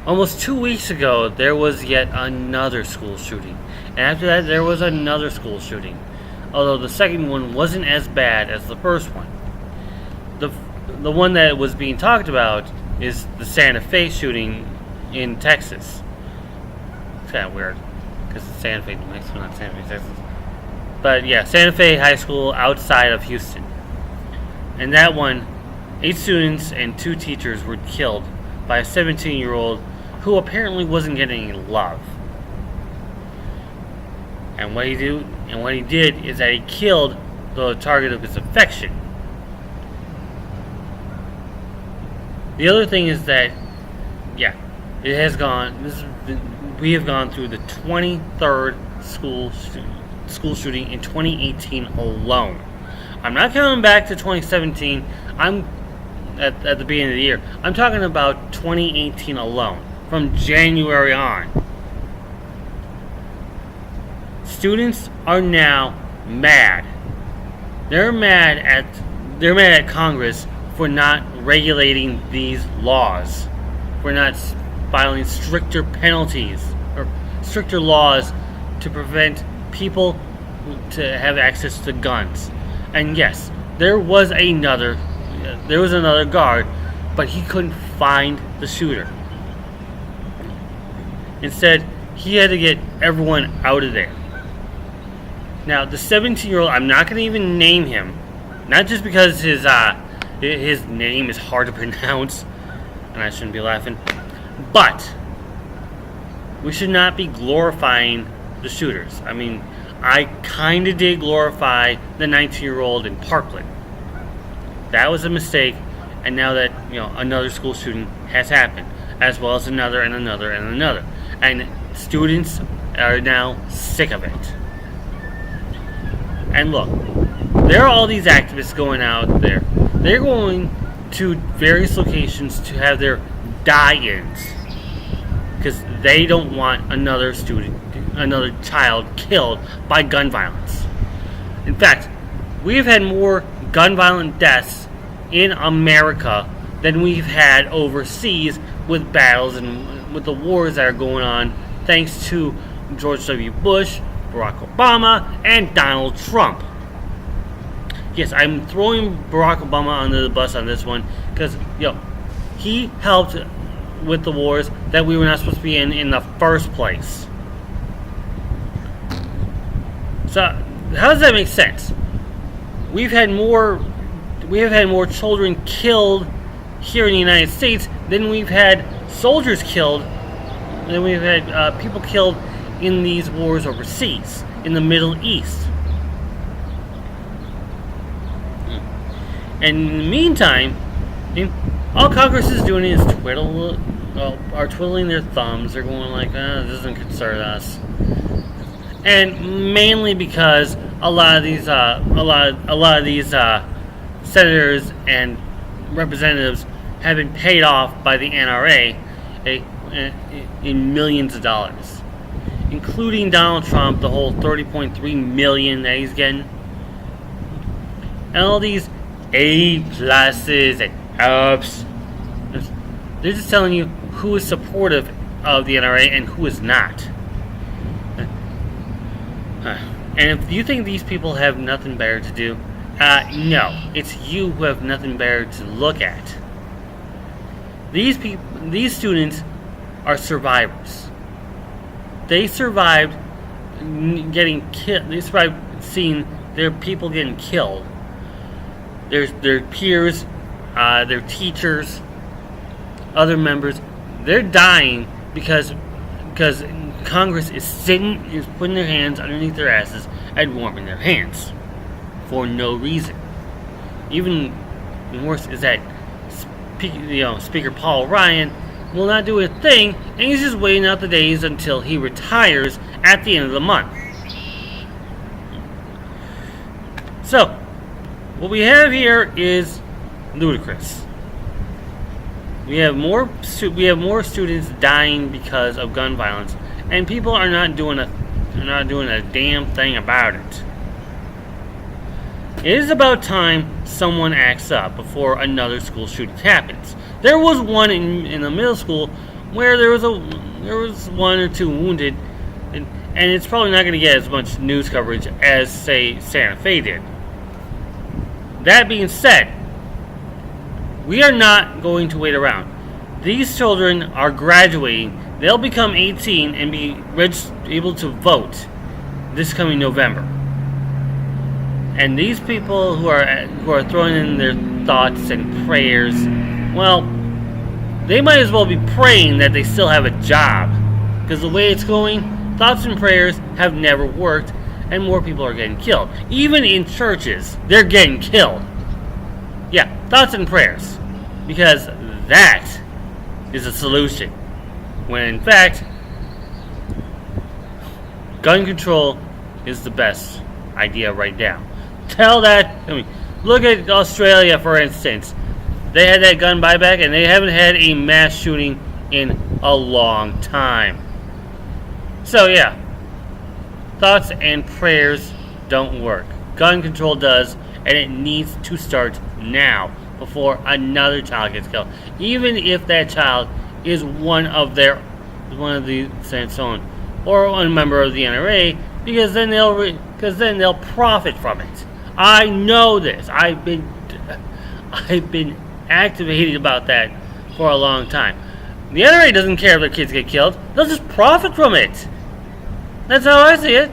Almost 2 weeks ago, there was yet another school shooting. And after that, there was another school shooting. Although the second one wasn't as bad as the first one. The one that was being talked about is the Santa Fe shooting in Texas. It's kind of weird, because it's Santa Fe, New Mexico, not Santa Fe, Texas. But yeah, Santa Fe High School outside of Houston. And that one, 8 students and 2 teachers were killed by a 17-year-old who apparently wasn't getting any love. And what he did is that he killed the target of his affection. The other thing is that, yeah, it has gone. We have gone through the 23rd school shooting in 2018 alone. I'm not counting back to 2017. I'm at the beginning of the year. I'm talking about 2018 alone, from January on. Students are now mad. They're mad at Congress for not regulating these laws, for not filing stricter penalties or stricter laws to prevent people to have access to guns. And yes, there was another guard, but he couldn't find the shooter. Instead, he had to get everyone out of there. Now, the 17-year-old, I'm not going to even name him, not just because his name is hard to pronounce, and I shouldn't be laughing, but we should not be glorifying the shooters. I mean, I kind of did glorify the 19-year-old in Parkland. That was a mistake, and now that, another school shooting has happened, as well as another and another and another. And students are now sick of it. And look, there are all these activists going out there. They're going to various locations to have their die-ins because they don't want another child killed by gun violence. In fact, we've had more gun violent deaths in America than we've had overseas with battles and with the wars that are going on, thanks to George W. Bush, Barack Obama, and Donald Trump. Yes, I'm throwing Barack Obama under the bus on this one because, he helped with the wars that we were not supposed to be in the first place. So, how does that make sense? We have had more children killed here in the United States than we've had soldiers killed, than we've had people killed in these wars overseas, in the Middle East. And in the meantime, all Congress is doing is twiddling their thumbs. They're going like, this doesn't concern us. And mainly because a lot of these senators and representatives have been paid off by the NRA in millions of dollars, including Donald Trump, the whole $30.3 million that he's getting, and all these A pluses and ups. They're just telling you who is supportive of the NRA and who is not. And if you think these people have nothing better to do, no, it's you who have nothing better to look at. These students are survivors. They survived getting killed. They survived seeing their people getting killed. Their peers, their teachers, other members, they're dying because Congress is putting their hands underneath their asses and warming their hands for no reason. Even worse is that Speaker Paul Ryan will not do a thing, and he's just waiting out the days until he retires at the end of the month. So, what we have here is ludicrous. We have more students dying because of gun violence, and people are not doing a damn thing about it. It is about time someone acts up before another school shooting happens. There was one in the middle school where there was one or two wounded, and it's probably not going to get as much news coverage as, say, Santa Fe did. That being said, we are not going to wait around. These children are graduating. They'll become 18 and be able to vote this coming November. And these people who are throwing in their thoughts and prayers, well, they might as well be praying that they still have a job. Because the way it's going, thoughts and prayers have never worked, and more people are getting killed. Even in churches, they're getting killed. Yeah, thoughts and prayers. Because that is a solution. When in fact, gun control is the best idea right now. Look at Australia, for instance. They had that gun buyback, and they haven't had a mass shooting in a long time. So yeah, thoughts and prayers don't work. Gun control does, and it needs to start now before another child gets killed. Even if that child is one of the Sansone or a member of the NRA, because then they'll profit from it. I know this. I've been activated about that for a long time. The NRA doesn't care if their kids get killed. They'll just profit from it. That's how I see it.